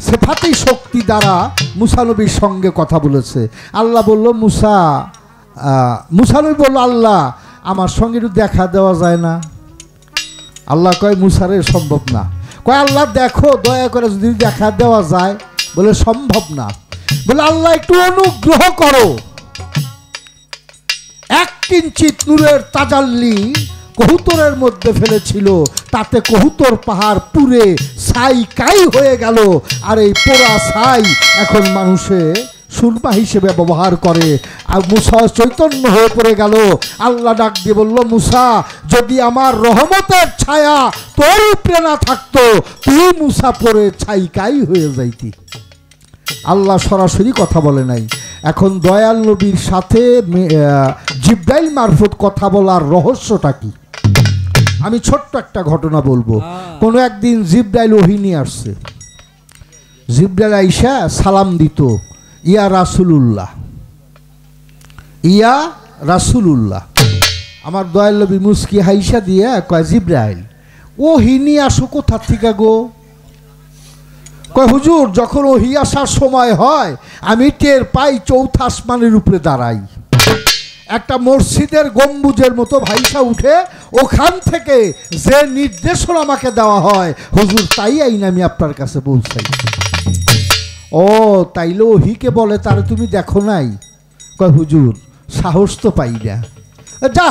সেফাতি শক্তি দ্বারা মুসা নবীর সঙ্গে কথা বলেছে। আল্লাহ বলল মুসা নবী বলল আল্লাহ আমার সঙ্গে একটু দেখা দেওয়া যায় না? আল্লাহ কয় মুসারে সম্ভব না। কয় আল্লাহ দেখো দয়া করে যদি দেখা দেওয়া যায়। বলে সম্ভব না। বলে আল্লাহ একটু অনুগ্রহ করো। এক কিঞ্চিত নূরের তাজাল্লি কবুতরের মধ্যে ফেলেছিল, তাতে কবুতর পাহাড় পুড়ে ছাই কাই হয়ে গেল। আর এই পোড়া ছাই এখন মানুষে সুরমা হিসেবে ব্যবহার করে। আর মুসা চৈতন্য হয়ে পড়ে গেল। আল্লাহ ডাক দিয়ে বলল মুসা যদি আমার রহমতের ছায়া তোর উপরে না থাকতো তুই মুসা পরে ছাই কাই হয়ে যাইতি। আল্লাহ সরাসরি কথা বলে নাই। এখন দয়াল নবীর সাথে জিব্রাইল মারফত কথা বলার রহস্যটা কি? আমি ছোট্ট একটা ঘটনা বলবো। কোনো একদিন জিব্রাইল ওহী নিয়ে আসছে। জিব্রাইল আইসা সালাম দিত, ইয়া রাসূলুল্লাহ, ইয়া রাসূলুল্লাহ। আমার দয়াল নবী মুস্কি হাইসা দিয়ে কয় জিব্রাইল ওহী নিয়ে আসো কোথা থেকে গো? কয় হুজুর যখন ওহী আসার সময় হয় আমি টের পাই চৌথা আসমানের উপরে দাঁড়াই, একটা মসজিদের গম্বুজের মতো ভাইসা উঠে ওখান থেকে যে নির্দেশনা আমাকে দেওয়া হয় হুজুর তাই আইন আমি আপনার কাছে পৌঁছাই। ও তাইলে ওহিকে বলে তারে তুমি দেখো নাই? কয় হুজুর সাহস তো পাই না। যা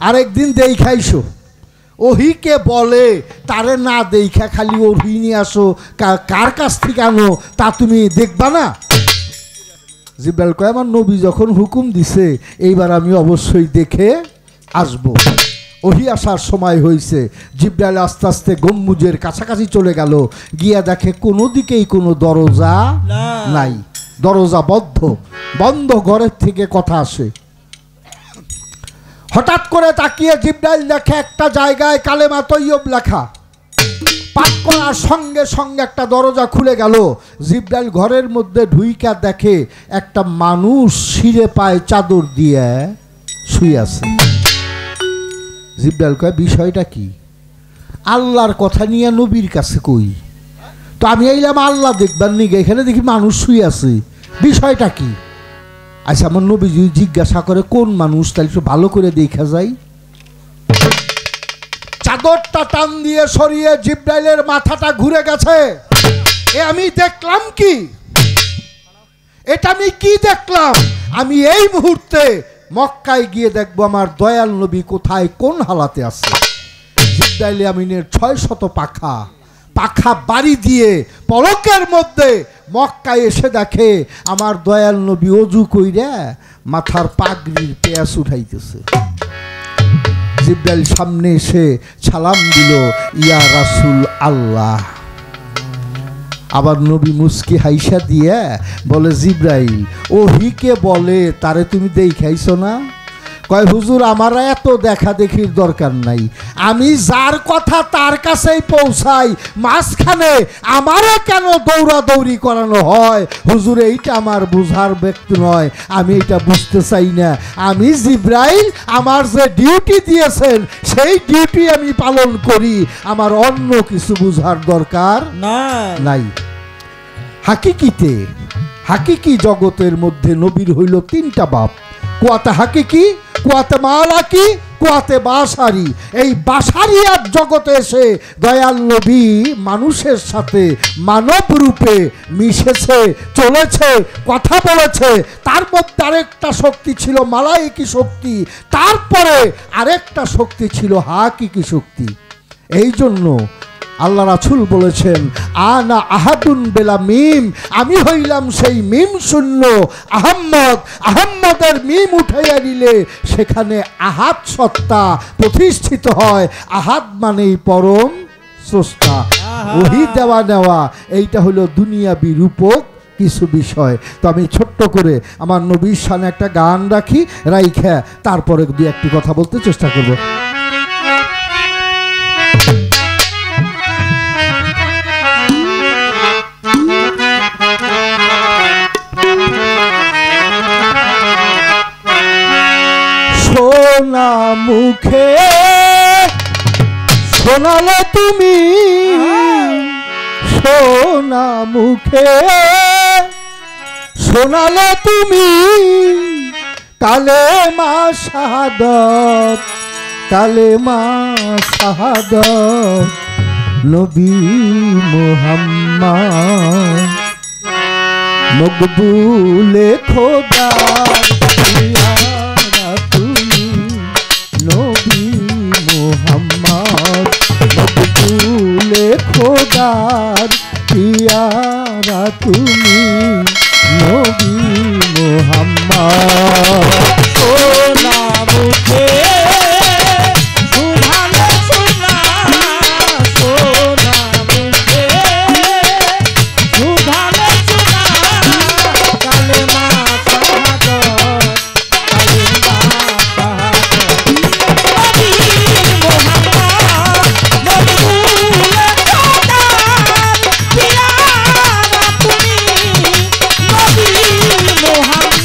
আরেকদিন দেখাইছো। ওহিকে বলে তারে না দেখা খালি ওহি নিয়ে আসো, কার কাছ থেকে আনো তা তুমি দেখবা না? জিব্রাইল কয় আমার নবী যখন হুকুম দিছে এইবার আমি অবশ্যই দেখে আসব। ওহি আসার সময় হয়েছে। জিব্রাইল আস্তে আস্তে গম্বুজের কাছাকাছি চলে গেল। গিয়া দেখে কোনো দিকেই কোনো দরজা নাই, দরজা বন্ধ। ঘরের থেকে কথা আসে। হঠাৎ করে তাকিয়ে জিব্রাইল দেখে একটা জায়গায় কালেমা তৈয়ব লেখা। পাঠ করার সঙ্গে সঙ্গে একটা দরজা খুলে গেল। জিব্রাইল ঘরের মধ্যে ঢুইকা দেখে একটা মানুষ শিরে পায়ে চাদর দিয়ে শুয়ে আছে। জিব্রাইল কয় বিষয়টা কি? আল্লাহর কথা নিয়ে নবীর কাছে কই, তো আমি আইলাম আল্লাহ দেখবার নিগে, এখানে দেখি মানুষ শুয়ে আছে, বিষয়টা কি? আচ্ছা আমার নবী যদি জিজ্ঞাসা করে কোন মানুষ তাহলে একটু ভালো করে দেখা যায়। চাদরটা টান দিয়ে সরিয়ে জিব্রাইলের মাথাটা ঘুরে গেছে। এ আমি দেখলাম কি? এটা আমি কি দেখলাম? আমি এই মুহূর্তে মক্কায় গিয়ে দেখবো আমার দয়াল নবী কোথায় কোন হালাতে আছে। জিব্রাইল আমিনের 600 পাখা বাড়ি দিয়ে পলকের মধ্যে মক্কায় এসে দেখে আমার দয়াল নবী অজু কইরা মাথার পাগড়ির পেঁয়াজ উঠাইতেছে। জিব্রাইল সামনে এসে সালাম দিল, ইয়া রাসূল আল্লাহ। আবার নবী মুস্কি হাইসা দিয়ে বলে জিব্রাইল ওহিকে বলে তারে তুমি দেখাইছো না? কয় হুজুর আমার এত দেখা দেখির দরকার নাই, আমি যার কথা তার কাছেই পৌঁছাই, মাঝখানে আমারও কেন দৌড়াদৌড়ি করানো হয়? হুজুর এইটা আমার বুঝার ব্যক্তি নয়, আমি এটা বুঝতে চাই না। আমি জিব্রাইল আমার যে ডিউটি দিয়েছেন সেই ডিউটি আমি পালন করি, আমার অন্য কিছু বুঝার দরকার নাই। হাকিকি জগতের মধ্যে নবীর হইল 3টা বাপ, কুয়াতে হাকিকি, কুয়াতে মালাকি, কুয়াতে বাসারি। এই বাসারিয়ার জগতে এসে দয়াল নবী মানুষের সাথে মানব রূপে মিশেছে, চলেছে, কথা বলেছে। তার মধ্যে আরেকটা শক্তি ছিল মালাইকি শক্তি, তারপরে আরেকটা শক্তি ছিল হাকিকি শক্তি। এই জন্য আল্লাহ রাসূল বলেছেন আনা আহাদুন বেলা মিম, আমি হইলাম সেই মিম শূন্য আহম্মদ। আহম্মদের মিম উঠাইয়া দিলে সেখানে আহাদ সত্তা প্রতিষ্ঠিত হয়। আহাদ মানেই পরম স্রষ্টা। ওহী দেওয়া নেওয়া এইটা হলো দুনিয়াবি রূপক কিছু বিষয়। তো আমি ছোট্ট করে আমার নবীর শানে একটা গান রাখি, রাইখা তারপরে 2-1টি কথা বলতে চেষ্টা করব। সোনা মুখে শোনালে তুমি সোনা মুখে শোনালে তুমি কালেমা শাহাদাত, কালেমা শাহাদাত নবী মুহাম্মদ মকবুলে খোদার পিয়ারা তুমি নবী মুহাম্মদ মকবুলে খোদার পিয়ারা তুমি নবী মুহাম্মদ সোনা মুখে শোনালে সোনা, সোনা মুখে শোনালে সোনা কালেমা শাহাদাত, কালেমা শাহাদাত নবী মুহাম্মদ মকবুলে খোদার পিয়ারা তুমি নবী মুহাম্মদ।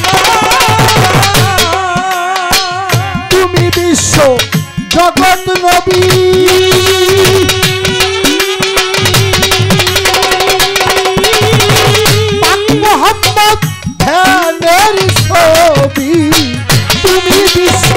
তুমি বিশ্ব জগৎ নবী পাক মুহাম্মদ ধ্যানের ছবি, তুমি বিশ্ব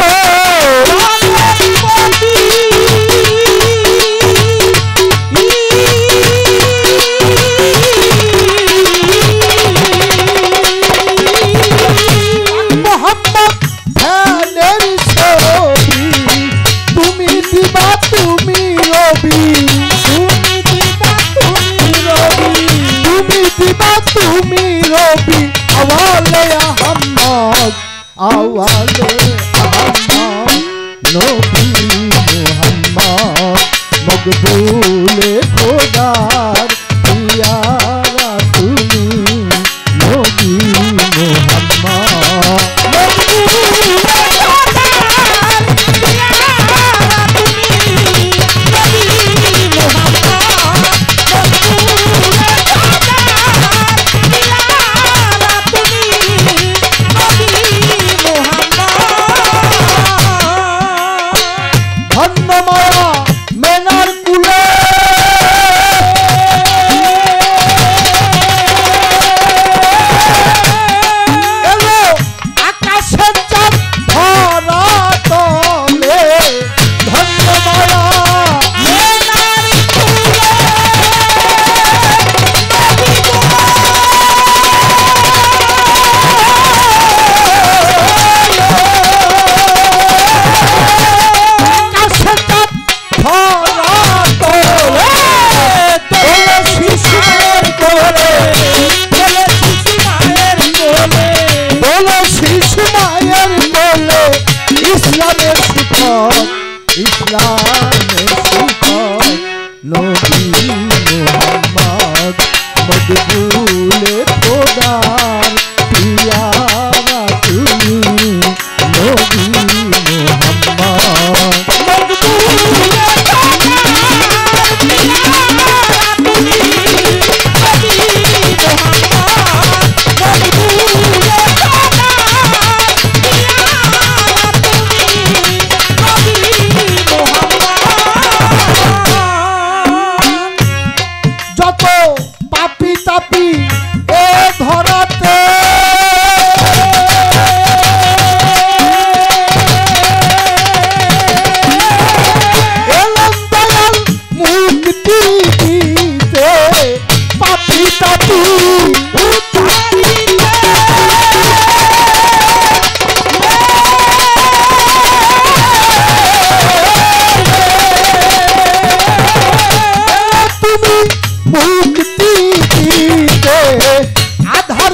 মোহাম্মদ ধ্যানের ছবি, তুমি দিবা তুমি রবি, তুমি দিবা তুমি রবি, তুমি দিবা তুমি রবি আওয়ালে আহম্মদ, আওয়ালে আহম্মদ নবী মুহাম্মদ মকবুলে খোদার পিয়ারা তুমি নবী মুহাম্মদ মকবুলে খোদার পিয়ারা তুমি নবী মুহাম্মদ, মকবুলে খোদার পিয়ারা তুমি নবী মুহাম্মদ। ধন্য মায়া মেনার কুলে এলো আকাশের চাঁদ ধরা তলে, ধন্য মায়া মেনার কুলে নবী গো, আকাশের চাঁদ ধরা তলে, তোলে শিশু মায়ের কোলে, বলে শিশু মায়ের কোলে, তোলে শিশু মায়ের কোলে, ইসলামের শিক্ষক, ইসলামের শিক্ষক নবী মুহাম্মদ মকবুলে খোদার পিয়ারা তুমি নবী মুহাম্মদ মকবুলে খোদার পিয়ারা তুমি নবী মুহাম্মদ, মকবুলে খোদার পিয়ারা তুমি নবী মুহাম্মদ। যত পাপি তাপি এ ধরাতে এলাম দয়াল মুক্তি দিতে, পাপি তাপি তুমি মুক্তি দিতে, আধার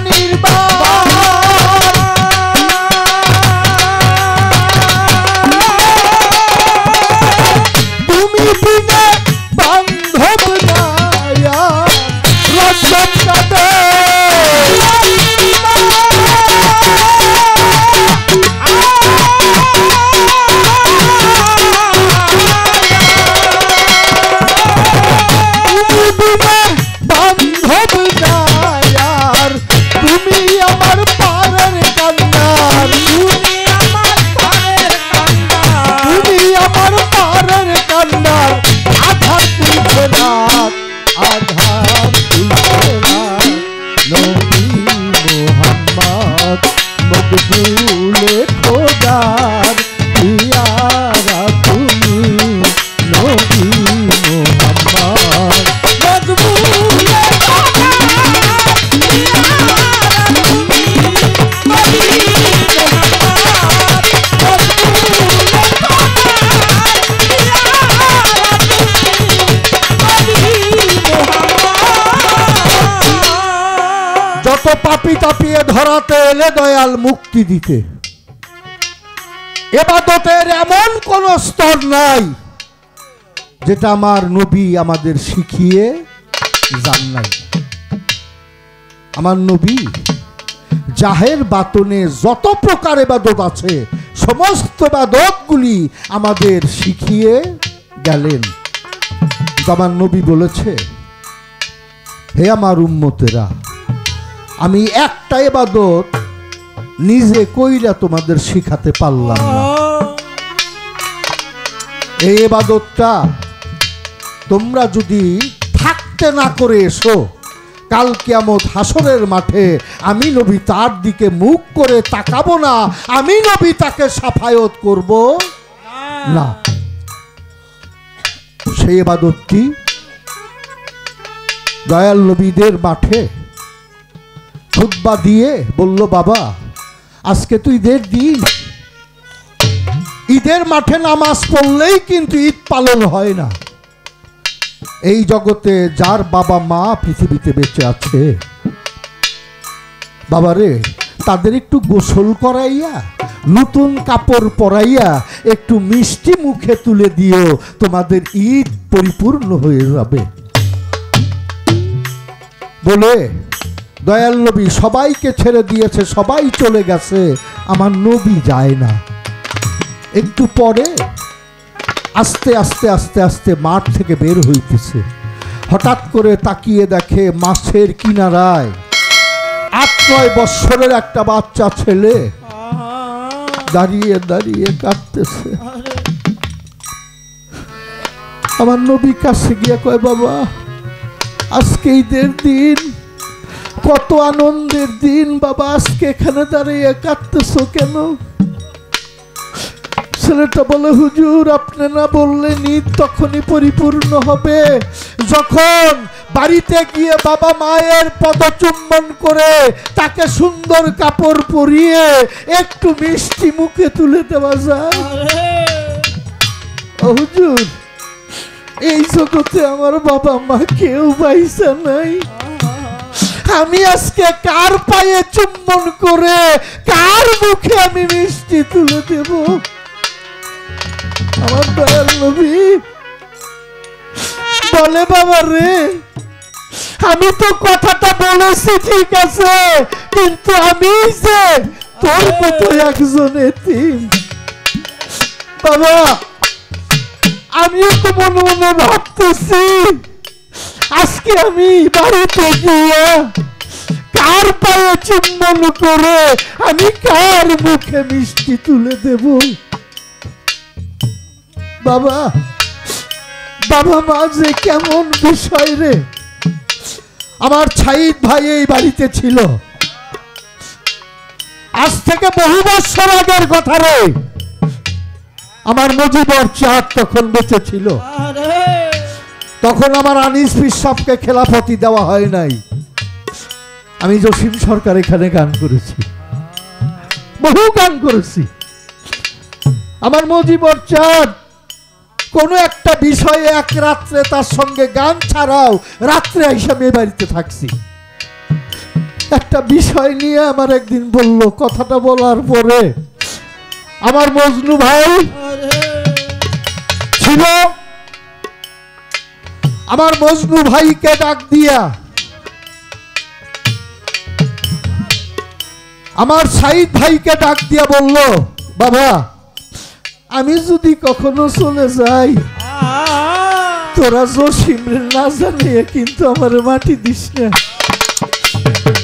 নির্বাণ। তুমি বিনে বান্ধব নায়া রসম কাটে। তুমি আমার পারের কান্নার, তুমি আমার পারের কান্নার আধার তুলছে না, আধার তুলছে না। নবী মুহাম্মদ মকবুলে খোদার পিয়ারা তুমি, নবী মুহাম্মদ মকবুলে যত পাপি তাপিয়ে ধরাতে এলে দয়াল মুক্তি দিতে। ইবাদতের এমন কোন স্তর নাই যেটা আমার নবী আমাদের শিখিয়ে যান নাই। আমার নবী জাহের বাতনে যত প্রকার ইবাদত আছে সমস্ত ইবাদতগুলি আমাদের শিখিয়ে গেলেন। আমার নবী বলেছে, হে আমার উম্মতেরা, আমি একটা ইবাদত নিজে কইরা তোমাদের শিখাতে পারলাম না। এই ইবাদতটা তোমরা যদি থাকতে না করে এসো, কাল কিয়ামত হাসরের মাঠে আমি নবী তার দিকে মুখ করে তাকাবো না, আমি নবী তাকে সাফায়াত করব না। সেই ইবাদতটি দয়াল নবীদের মাঠে খুতবা দিয়ে বলল, বাবা আজকে তো ঈদের দিন, ঈদের মাঠে নামাজ পড়লেই কিন্তু ঈদ পালন হয় না। এই জগতে যার বাবা মা পৃথিবীতে বেঁচে আছে, বাবারে তাদের একটু গোসল করাইয়া নতুন কাপড় পরাইয়া একটু মিষ্টি মুখে তুলে দিও, তোমাদের ঈদ পরিপূর্ণ হয়ে যাবে। বলে দয়াল নবী সবাইকে ছেড়ে দিয়েছে, সবাই চলে গেছে, আমার নবী যায় না। একটু পরে আস্তে আস্তে আস্তে আস্তে মাঠ থেকে বের হইতেছে। হঠাৎ করে তাকিয়ে দেখে মাছের কিনারায় ৮-৯ বৎসরের একটা বাচ্চা ছেলে দাঁড়িয়ে দাঁড়িয়ে কাঁদতেছে। আমার নবী কাছে গিয়ে কয়, বাবা আজকে ঈদের দিন, কত আনন্দের দিন, বাবা আজকে এখানে দাঁড়িয়ে কাঁদতেছো কেন? ছেলেটা বলে, হুজুর আপনি না বললেন ঈদ তখনই পরিপূর্ণ হবে যখন বাড়িতে গিয়ে বাবা মায়ের পদচুম্বন করে তাকে সুন্দর কাপড় পরিয়ে একটু মিষ্টি মুখে তুলে দেওয়া যায়। হুজুর এই জগতে আমার বাবা মা কেউ বাইসা নাই, আমি আজকে কার পায়ে চুম্বন করে কার মুখে আমি মিষ্টি তুলে দেব? আমার দয়াল নবী বলে, বাবা রে আমি তো কথাটা বলেছি ঠিক আছে, কিন্তু আমি যে তোর মতো একজন এতিম, বাবা আমিও তো মনে মনে ভাবতেছি আজকে আমি বাড়িতে গিয়ে কার পায়ে চুম্বন করে আমি কার মুখে মিষ্টি তুলে দেব? বাবা বাবা মা যে কেমন বিষয় রে। আমার ছাইদ ভাই এই বাড়িতে ছিল, আজ থেকে বহু বছর আগের কথা রে। আমার মুজিবর চাঁদ তখন বেঁচে ছিল, তখন আমার আনিস পিসাবকে খেলাফতি দেওয়া হয় নাই। আমি জসিম সরকার এখানে গান করেছি, বহু গান করেছি। আমার মুজিবর চাঁদ কোনো একটা বিষয়ে এক রাত্রে তার সঙ্গে গান ছাড়াও রাত্রে হিসাবে বাড়িতে থাকছি। একটা বিষয় নিয়ে আমার একদিন বলল, কথাটা বলার পরে আমার মজনু ভাই ছিল, আমার মজনু ভাইকে ডাক দিয়া আমার সাইদ ভাইকে ডাক দিয়া বলল, বাবা আমি যদি কখনো চলে যাই তোরা জসিমরে না জানিয়ে কিন্তু আমার মাটি দিস না,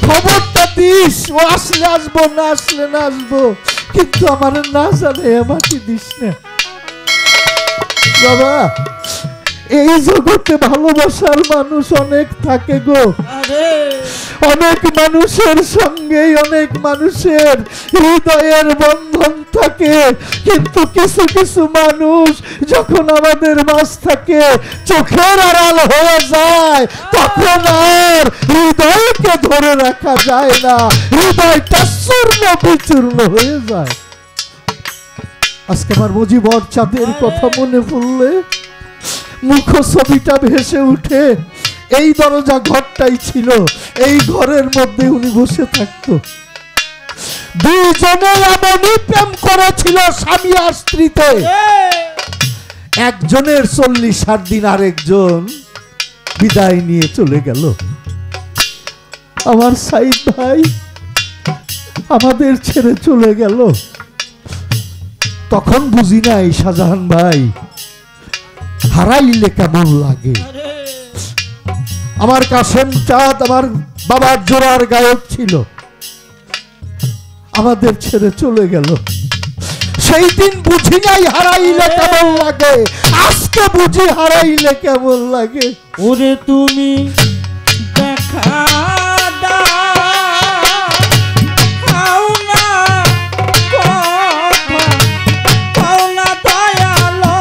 খবরটা দিস, ও আসলে আসবো না আসলে না আসবো, কিন্তু আমার না জানিয়ে মাটি দিস না। বাবা এই জগতে ভালোবাসার মানুষ অনেক থাকে গো, অনেক মানুষের সঙ্গে অনেক মানুষের হৃদয়ের বন্ধন থাকে, কিন্তু কিছু কিছু মানুষ যখন আমাদের মাঝ থাকে চোখের আড়াল হয়ে যায় তখন আর হৃদয়কে ধরে রাখা যায় না, হৃদয়টা চূর্ণ বিচূর্ণ হয়ে যায়। আজকে আমার মুজিবর চাঁদের কথা মনে পড়লে মুখ ছবিটা ভেসে উঠে। এই দরজা ঘরটাই ছিল, এই ঘরের মধ্যে উনি বসে থাকতো। দুইজনে এমনই প্রেম করেছিল স্বামী আর স্ত্রীতে, একজনের 40 দিন আরেকজন বিদায় নিয়ে চলে গেল। আমার সাইদ ভাই আমাদের ছেড়ে চলে গেল। তখন বুঝি নাই শাহজাহান ভাই হারাইলে কেমন লাগে। আমার কাসেম চাঁদ আমার বাবার জোড়ার গায়ক ছিল, আমাদের ছেড়ে চলে গেল। সেই দিন বুঝি নাই হারাইলে কেমন লাগে, আজকে বুঝি হারাইলে কেমন লাগে। ওরে তুমি দেখা দাও না কথা, পাও না দয়ালো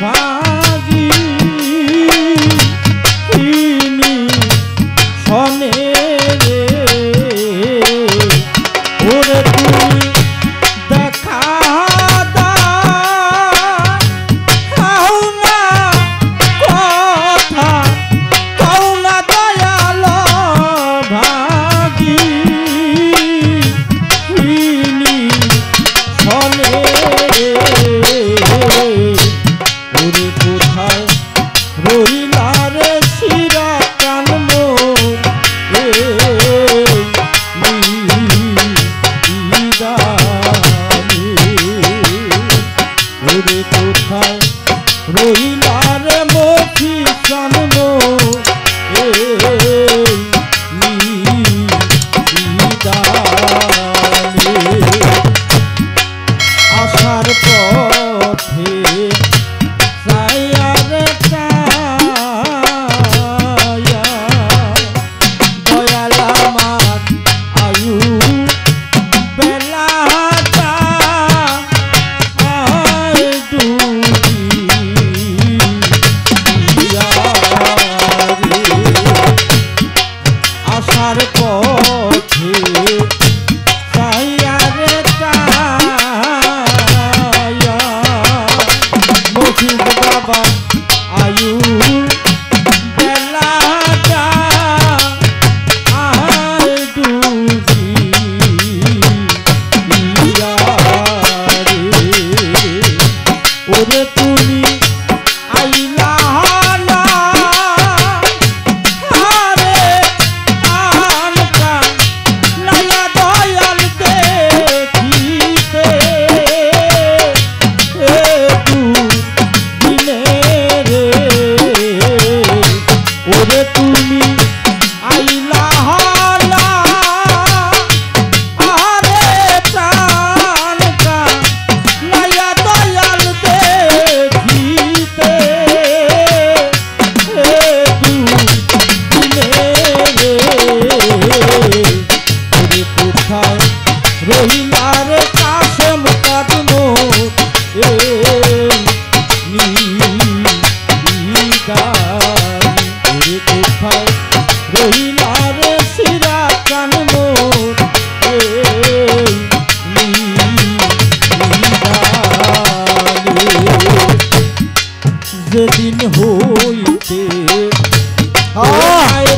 ভাগি ইনি শোনে রে। ওরে তুমি দেখা দাও না কথা, পাও না দয়ালো ভাগি ইনি শোনে রে। ওরে কোথায় রইলা রে শিরা কান মোর ওরে কোথায় রইলা রে মফি কান মোর আসার পথে সায়ার কায়া দয়াল আমার আয়ু বেলাটা আয় ডুবি আসার পথে সায়ার কায়া মফিজ বাবা আয়ু বেলাটা আয় ডুবি ওরে তুমি আইলা না আরে আনকা নয়া দয়াল দেখিতে তু দিনে রে। ওরে তুমি আইলা না আরে প্রাণকা নয়া দয়াল দেখিতে তু দিনে রে। ওরে কোথায় রহিলা রে কাসেম কাদম ওরে কোথায় রহিলা রে শিরা কান মোর যেদিন হইতে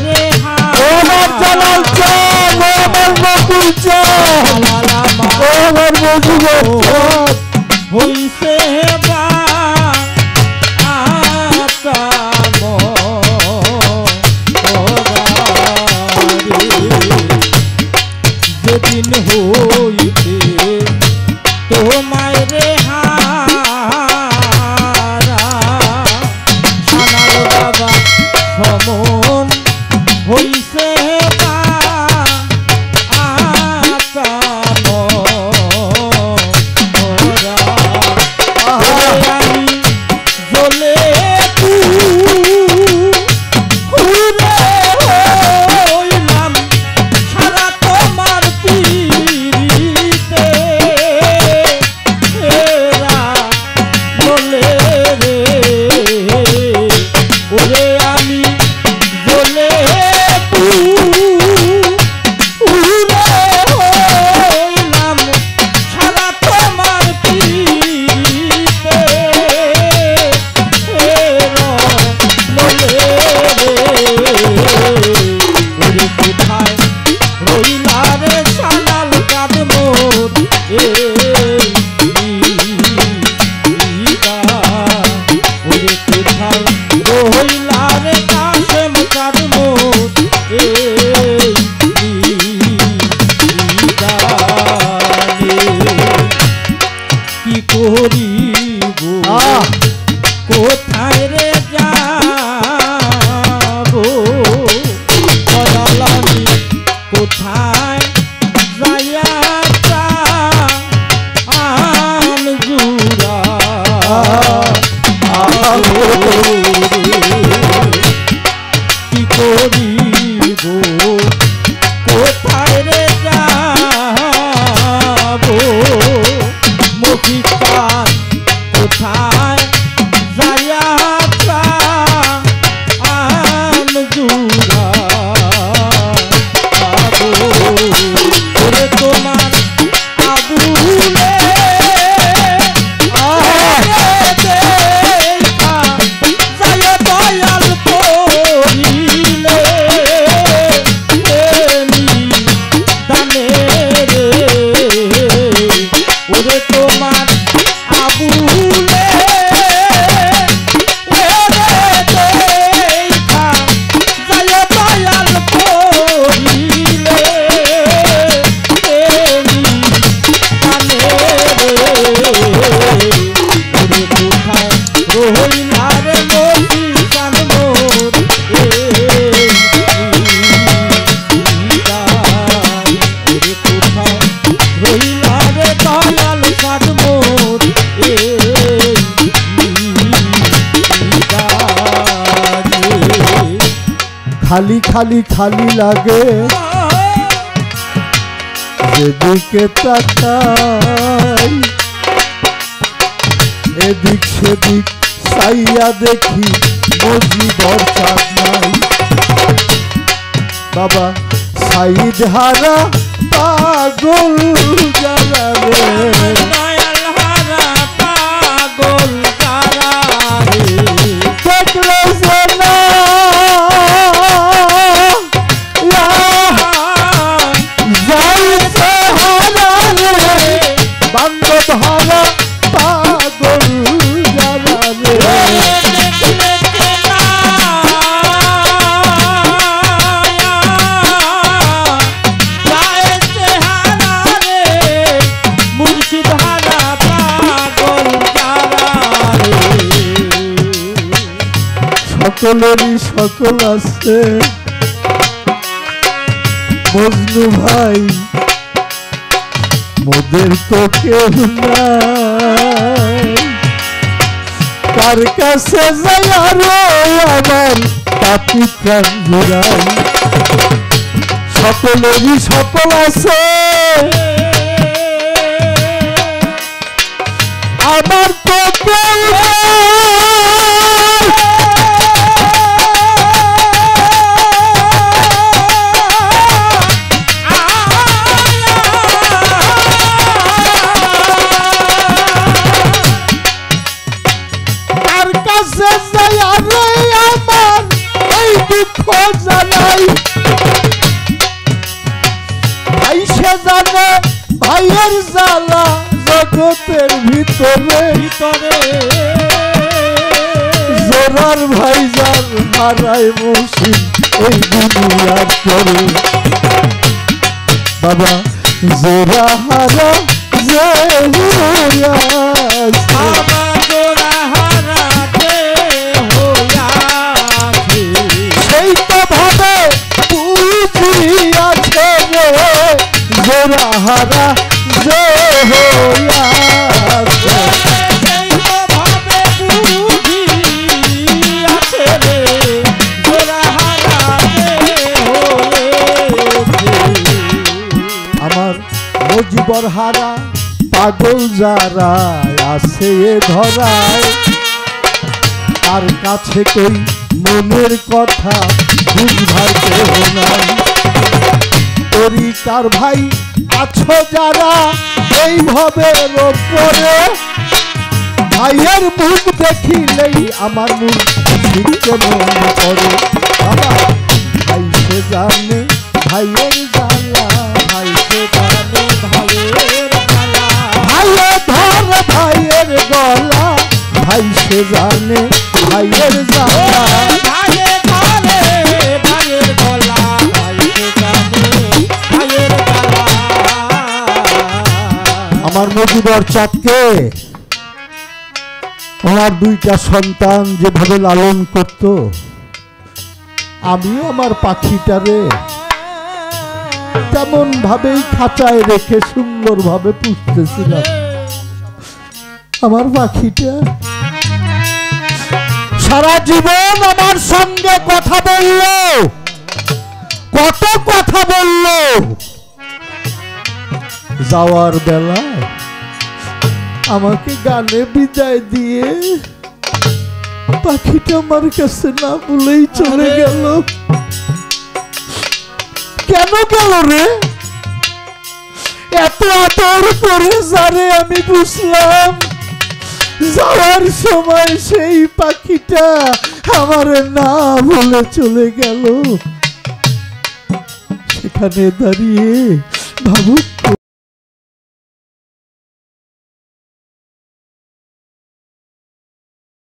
রে জালাল চাঁদ যুগের চাঁদ হইছে যেদিন হইতে তোমায় রে হারা সানার বাবা সমন হইছে কোথায় রে যাবো দয়ালামি কোথায় যাইয়া প্রাণ জুড়া কি করিব কোথায় রে যাবো মফিকার কোথায় যাইয়া প্রাণ জুড়া ওরে তোমার আবুলে যায় দয়াল পড়িলে দানে রে ওরে তোমার আবুলে খালি খালি খালি লাগে যেদিকে তাকাই এদিক সেদিক চাইয়া দেখি মজিবর চাঁদ নাই বাবা সাইদ হারা পাগল জ্বালা রে দয়াল হারা পাগল যারা রে দেখলে যে না বান্ধব হারা পাগল জ্বালা রে মুর্শিদ হারা পাগল যারা রে সকলেরই সকল আছে মজনু ভাই মোদের তো কেউ নাই কার কাছে যাই আরো আমার পাপি প্রাণ জোড়াই সকলেরই সকল আছে আমার তো কেউ জানাই ভাই সে জানে ভাইয়ের জ্বালা জগতের ভিতরে ভিতরে জোরার ভাইজান হারায় মৌসিন এই দুনিয়ার পরে বাবা জোরা হারা যে আমার জোড়া হারাতে হইয়াছে সেই তো ভাবে বুঝিয়াছে রে জোরা হারা যে হইয়াছে সেই তো ভাবে বুঝিয়াছে রে জোড়া হারাতে হয়েছে আমার মজিবর হারা পাগল যারা আছে এ ধরায় তার কাছে কই মনের কথা বুঝবার কেহ নাই তরিকার ভাই আছো যারা এই ভবের ওপরে ভাইয়ের মুখ দেখিলেই আমার মুখ শিখতে মন করে আমার ভাই সে জানে ভাইয়ের জ্বালা ভাই সে জানে ভাইয়ের গলা ভাইয়ে ধর ভাইয়ের গলা ভাই সে জানে ভাইয়ের জ্বালা ভাইয়ে ধরে ভাইয়ের গলা ভাইয়ে জানে ভাইয়ের গলা আমার মজিবর চাঁদকে ওনার দুইটা সন্তান যেভাবে লালন করত আমিও আমার পাখিটারে তেমন ভাবেই খাঁচায় রেখে সুন্দর ভাবে পুষতেছিলাম আমার পাখিটা সারা জীবন আমার সঙ্গে কথা বলল কত কথা বলল যাওয়ার বেলায় আমাকে গানে বিদায় দিয়ে পাখিটা আমার কাছে না বলেই চলে গেল কেন গেল রে এত আদর করে যারে আমি বুঝলাম যাওয়ার সময় সেই পাখিটা আমার না বলে চলে গেল সেখানে দাঁড়িয়ে ভাবুক